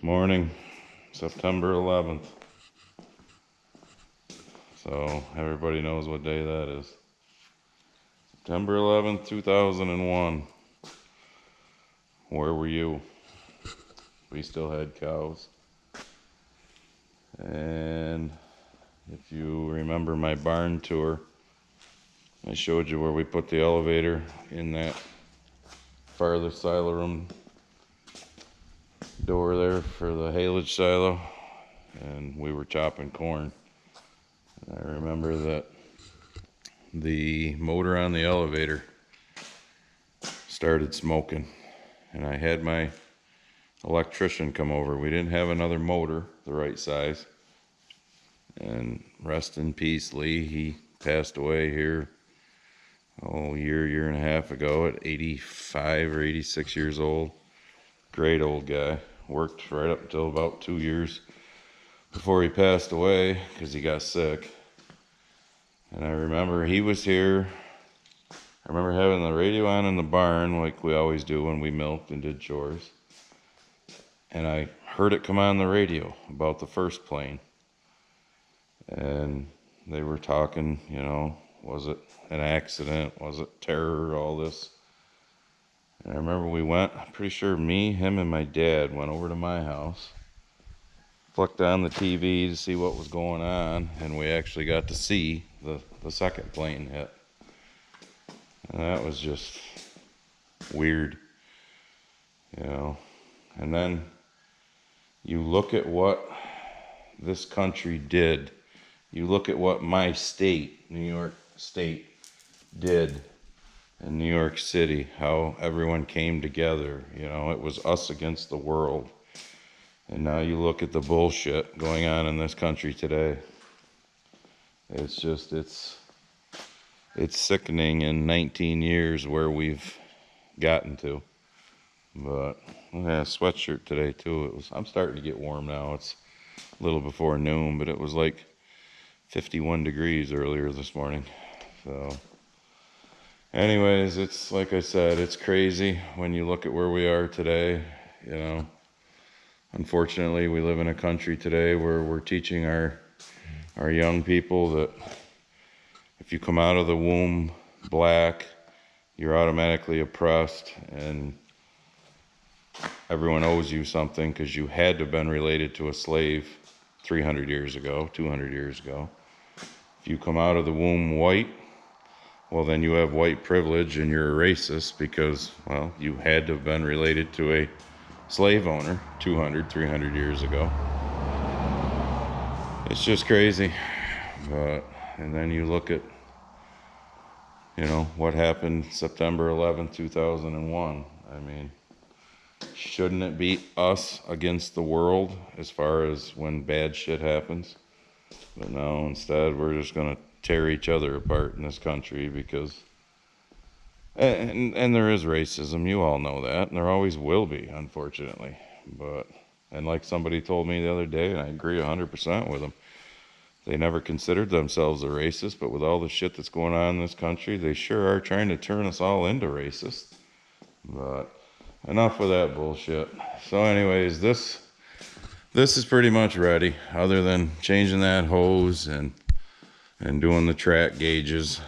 Morning, September 11th. So everybody knows what day that is. September 11th, 2001. Where were you? We still had cows. And if you remember my barn tour, I showed you where we put the elevator in that farthest silo room door there for the haylage silo, and we were chopping corn. And I remember that the motor on the elevator started smoking, and I had my electrician come over. We didn't have another motor the right size, and rest in peace Lee. He passed away here year and a half ago at 85 or 86 years old. Great old guy. Worked right up until about 2 years before he passed away because he got sick. And I remember he was here. I remember having the radio on in the barn like we always do when we milked and did chores. And I heard it come on the radio about the first plane. And they were talking, was it an accident? Was it terror? All this. And I remember we went, I'm pretty sure me, him, and my dad went over to my house, flicked on the TV to see what was going on, and we actually got to see the second plane hit. And that was just weird, And then you look at what this country did. You look at what my state, New York State, did in New York City, how everyone came together. It was us against the world. And now you look at the bullshit going on in this country today. It's just, it's sickening in 19 years where we've gotten to. But I had a sweatshirt today too. I'm starting to get warm now. It's a little before noon, but it was like 51 degrees earlier this morning. So anyways, it's like I said, it's crazy when you look at where we are today. Unfortunately, we live in a country today where we're teaching our young people that if you come out of the womb black, you're automatically oppressed, and everyone owes you something because you had to have been related to a slave 300 years ago, 200 years ago. If you come out of the womb white, well, then you have white privilege and you're a racist because, well, you had to have been related to a slave owner 200, 300 years ago. It's just crazy. And then you look at, what happened September 11th, 2001. I mean, shouldn't it be us against the world as far as when bad shit happens? But no, instead we're just going to tear each other apart in this country because, and there is racism, you all know that, and there always will be, unfortunately. And like somebody told me the other day, and I agree 100% with them, they never considered themselves a racist, but with all the shit that's going on in this country, they sure are trying to turn us all into racists. But enough with that bullshit. So anyways, this is pretty much ready, other than changing that hose and doing the track gauges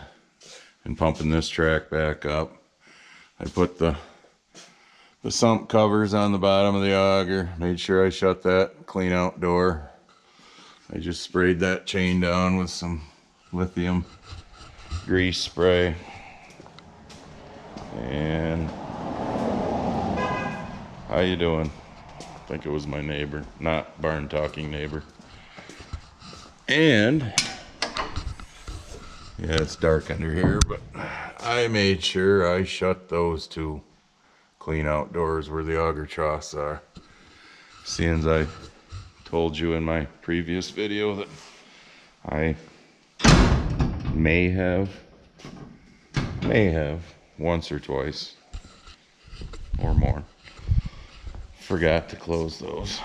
and pumping this track back up. I put the sump covers on the bottom of the auger, made sure I shut that clean out door. I just sprayed that chain down with some lithium grease spray. And how you doing? I think it was my neighbor, not barn talking neighbor. And yeah, it's dark under here, but I made sure I shut those two clean out doors where the auger troughs are. Seeing as I told you in my previous video that I may have once or twice or more forgot to close those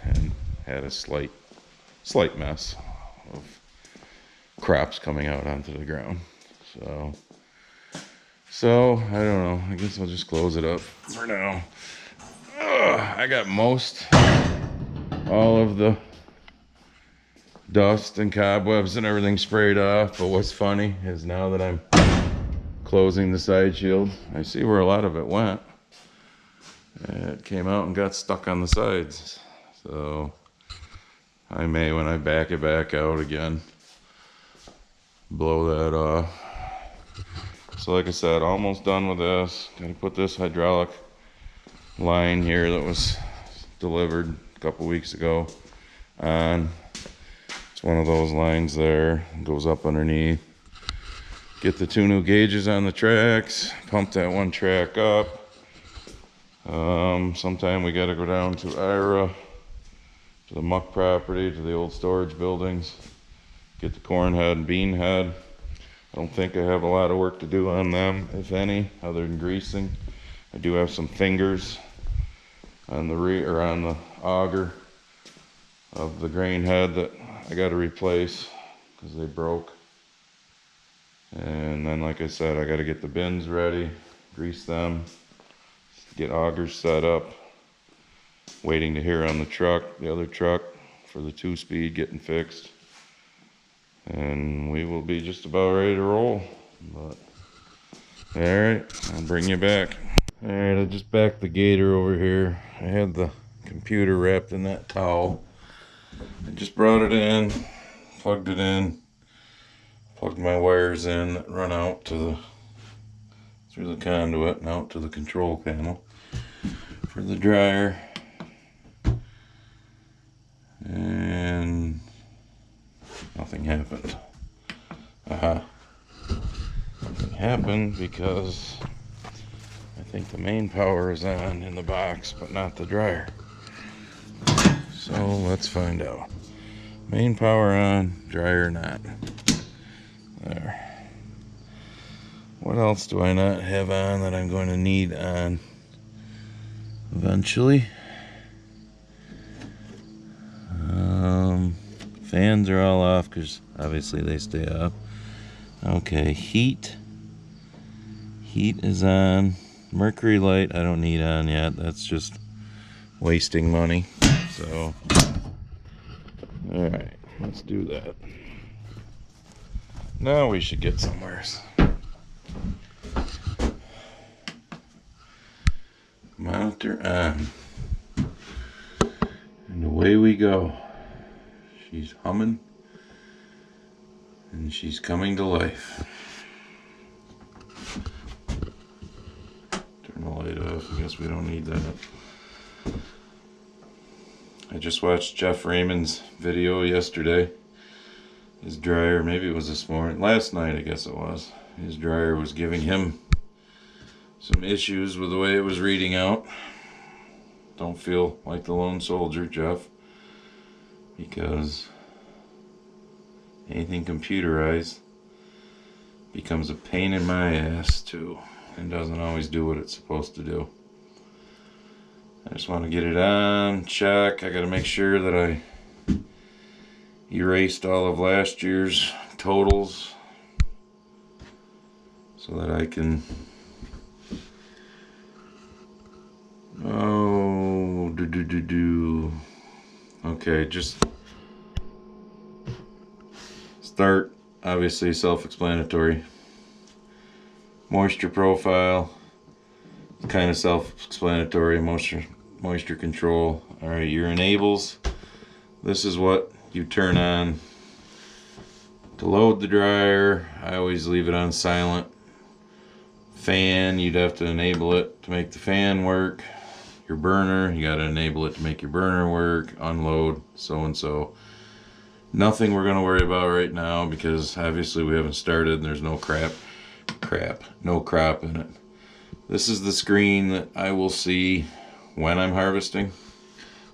and had a slight mess of crops coming out onto the ground. So I don't know, I guess I'll just close it up for now. I got most all of the dust and cobwebs and everything sprayed off. But what's funny is now that I'm closing the side shield, I see where a lot of it went. It came out and got stuck on the sides. So I may, when I back it back out again, blow that off. So like I said, almost done with this. Gonna put this hydraulic line here that was delivered a couple weeks ago on. It's one of those lines there, goes up underneath. Get the 2 new gauges on the tracks, pump that one track up. Sometime we gotta go down to Ira, to the muck property, to the old storage buildings, get the corn head and bean head. I don't think I have a lot of work to do on them, if any, other than greasing. I do have some fingers on the rear, or on the auger of the grain head that I got to replace because they broke. And then, like I said, I got to get the bins ready, grease them, get augers set up. Waiting to hear on the truck, the other truck, for the 2-speed getting fixed. And we will be just about ready to roll. But alright, I'll bring you back. Alright, I just backed the gator over here. I had the computer wrapped in that towel. I just brought it in, plugged it in, plugged my wires in that run out to the, through the conduit and out to the control panel for the dryer. And nothing happened. Nothing happened because I think the main power is on in the box, but not the dryer. So let's find out. Main power on, dryer not. There. What else do I not have on that I'm going to need on eventually? Fans are all off because obviously they stay off. Okay, heat is on. Mercury light I don't need on yet, that's just wasting money. So alright, let's do that. Now we should get somewhere. Monitor on, and away we go. She's humming and she's coming to life. Turn the light off. I guess we don't need that. I just watched Jeff Raymond's video yesterday. His dryer, maybe it was this morning, last night I guess it was. His dryer was giving him some issues with the way it was reading out. Don't feel like the lone soldier, Jeff, because anything computerized becomes a pain in my ass too, and doesn't always do what it's supposed to do. I just want to get it on, check. I got to make sure that I erased all of last year's totals so that I can okay, just start. Obviously self-explanatory. Moisture profile, kind of self-explanatory. Moisture control. All right, your enables, this is what you turn on to load the dryer. I always leave it on silent. Fan, you'd have to enable it to make the fan work. Your burner, you got to enable it to make your burner work. Unload, so and so. Nothing we're going to worry about right now because obviously we haven't started and there's no no crop in it. This is the screen that I will see when I'm harvesting.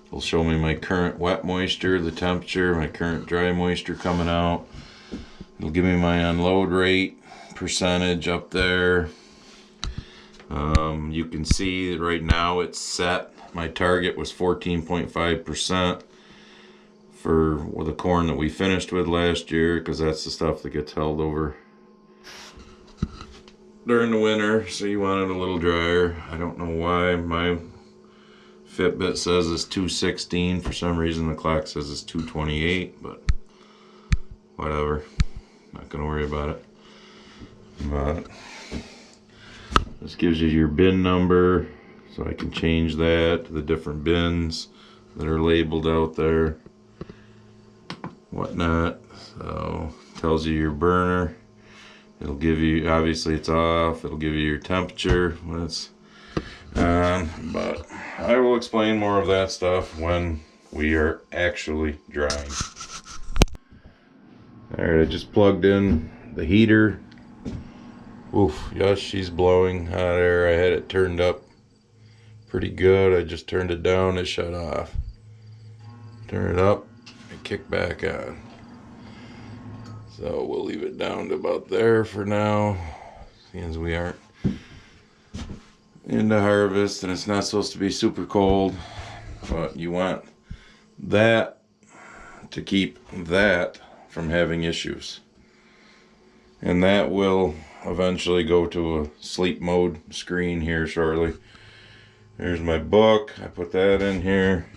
It'll show me my current wet moisture, the temperature, my current dry moisture coming out. It'll give me my unload rate percentage up there. You can see that right now it's set. My target was 14.5% for the corn that we finished with last year, because that's the stuff that gets held over during the winter, so you want it a little drier. I don't know why my Fitbit says it's 216. For some reason the clock says it's 228, but whatever. Not gonna worry about it. But this gives you your bin number, so I can change that to the different bins that are labeled out there, whatnot. So tells you your burner. It'll give you, obviously it's off, it'll give you your temperature when it's on, but I will explain more of that stuff when we are actually drying. Alright, I just plugged in the heater. Oof, yes, she's blowing hot air. I had it turned up pretty good. I just turned it down, it shut off. Turn it up, and kick back on. So we'll leave it down to about there for now, since we aren't into harvest and it's not supposed to be super cold. But you want that to keep that from having issues. And that will eventually go to a sleep mode screen here shortly. Here's my book. I put that in here.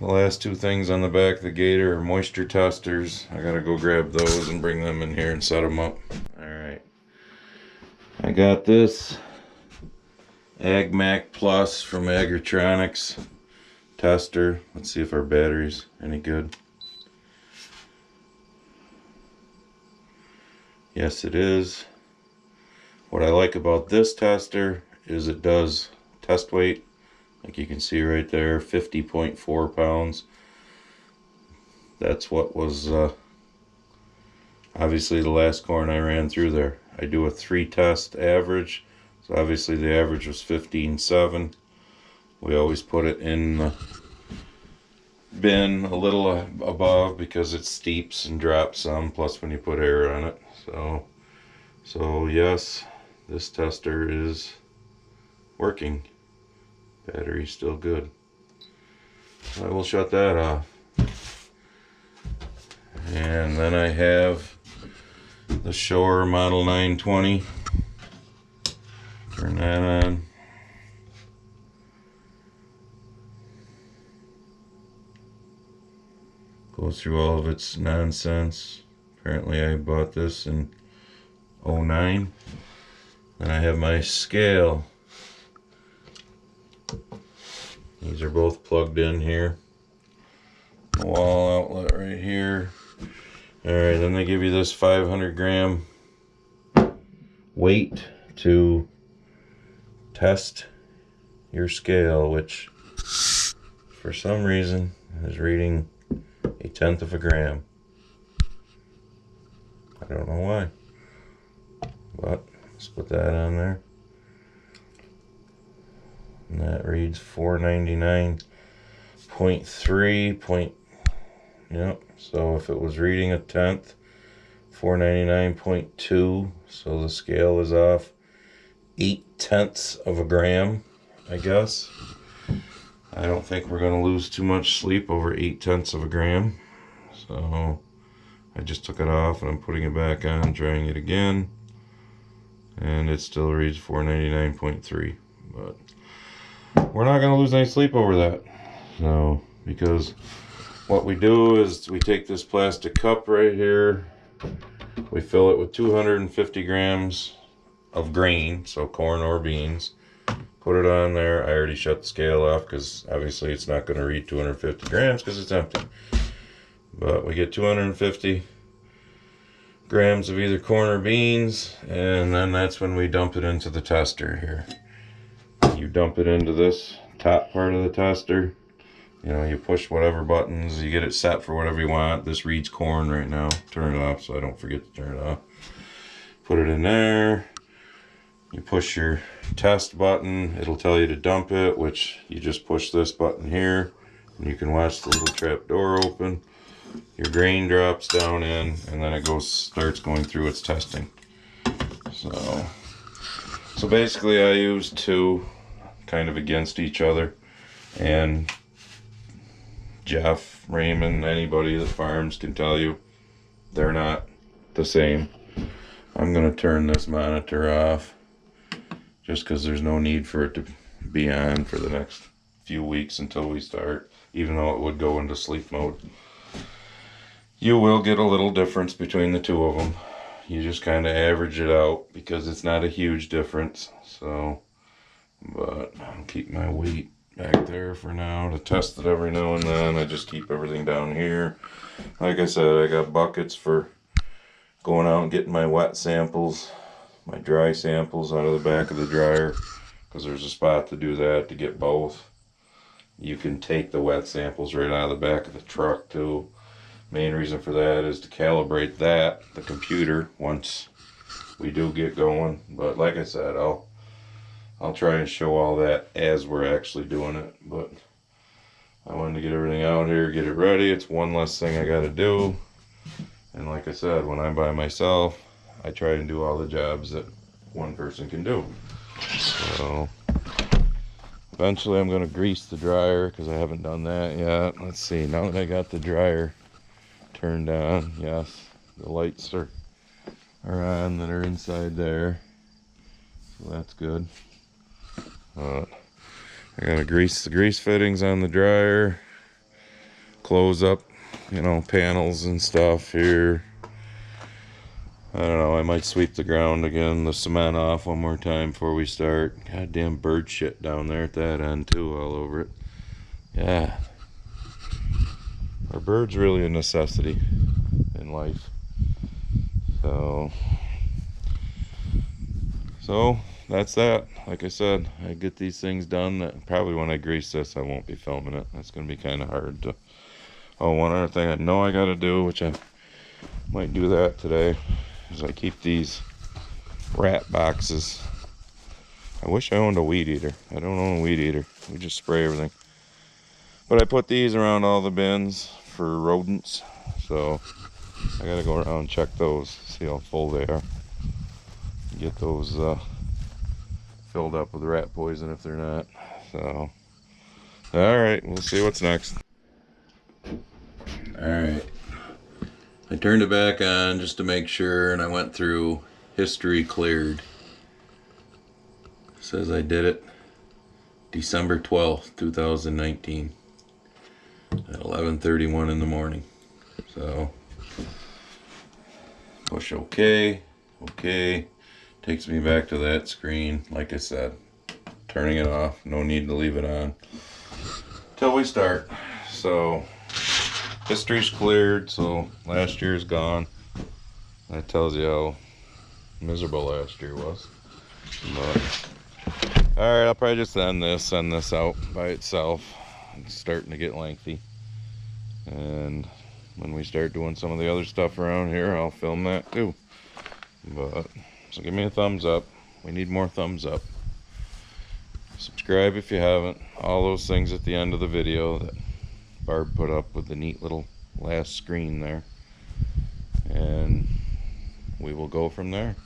The last two things on the back of the Gator are moisture testers. I gotta go grab those and bring them in here and set them up. Alright. I got this AgMac Plus from Agritronics tester. Let's see if our battery's any good. Yes, it is. What I like about this tester is it does test weight. Like you can see right there, 50.4 pounds. That's what was obviously the last corn I ran through there. I do a 3-test average. So obviously the average was 15.7. We always put it in the bin a little above because it steeps and drops some, plus when you put air on it. So yes, this tester is working. Battery's still good. I will shut that off. And then I have the Shore Model 920. Turn that on. Goes through all of its nonsense. Apparently I bought this in 09. Then I have my scale. These are both plugged in here. Wall outlet right here. Alright, then they give you this 500 gram weight to test your scale, which for some reason is reading 1/10 of a gram. I don't know why, but let's put that on there. And that reads 499.3. Yep, so if it was reading 1/10, 499.2, so the scale is off 0.8 of a gram, I guess. I don't think we're going to lose too much sleep over 0.8 of a gram. So I just took it off and I'm putting it back on, trying it again. And it still reads 499.3. But we're not going to lose any sleep over that. So, because what we do is we take this plastic cup right here, we fill it with 250 grams of grain, so corn or beans, put it on there. I already shut the scale off because obviously it's not going to read 250 grams because it's empty. But we get 250 grams of either corn or beans, and then that's when we dump it into the tester here. You dump it into this top part of the tester. You know, you push whatever buttons, you get it set for whatever you want. This reads corn right now. Turn it off so I don't forget to turn it off. Put it in there. You push your test button. It'll tell you to dump it, which you just push this button here. And you can watch the little trap door open. Your grain drops down in, and then it starts going through its testing. So basically I use two kind of against each other. And Jeff, Raymond, anybody that farms can tell you they're not the same. I'm going to turn this monitor off just because there's no need for it to be on for the next few weeks until we start, even though it would go into sleep mode. You will get a little difference between the two of them. You just kind of average it out because it's not a huge difference. So, but I'll keep my weight back there for now to test it every now and then. I just keep everything down here. Like I said, I got buckets for going out and getting my wet samples, my dry samples out of the back of the dryer, because there's a spot to do that to get both. You can take the wet samples right out of the back of the truck too. Main reason for that is to calibrate that, the computer, once we do get going. But like I said, I'll try and show all that as we're actually doing it. But I wanted to get everything out here, get it ready. It's one less thing I got to do. And like I said, when I'm by myself, I try and do all the jobs that one person can do. So eventually I'm going to grease the dryer because I haven't done that yet. Let's see, now that I got the dryer turned on, yes, the lights are on that are inside there. So that's good. I gotta grease the grease fittings on the dryer, close up, panels and stuff here. I don't know, I might sweep the ground again, the cement off one more time before we start. Goddamn bird shit down there at that end too, all over it. Yeah. Are birds really a necessity in life? So that's that. Like I said, I get these things done. Probably when I grease this, I won't be filming it. That's going to be kind of hard to... Oh, one other thing I know I got to do, which I might do that today, is I keep these rat boxes. I wish I owned a weed eater. I don't own a weed eater. We just spray everything. But I put these around all the bins for rodents. So I got to go around and check those, see how full they are. Get those filled up with rat poison if they're not. So, alright, we'll see what's next. Alright, I turned it back on just to make sure, and I went through history cleared. It says I did it December 12th, 2019 at 11:31 in the morning. So, push OK, OK. Takes me back to that screen. Like I said, turning it off. No need to leave it on till we start. So history's cleared, so last year's gone. That tells you how miserable last year was. But alright, I'll probably just send this out by itself. It's starting to get lengthy, and when we start doing some of the other stuff around here, I'll film that too. But so give me a thumbs up. We need more thumbs up. Subscribe if you haven't. All those things at the end of the video that Barb put up with the neat little last screen there. And we will go from there.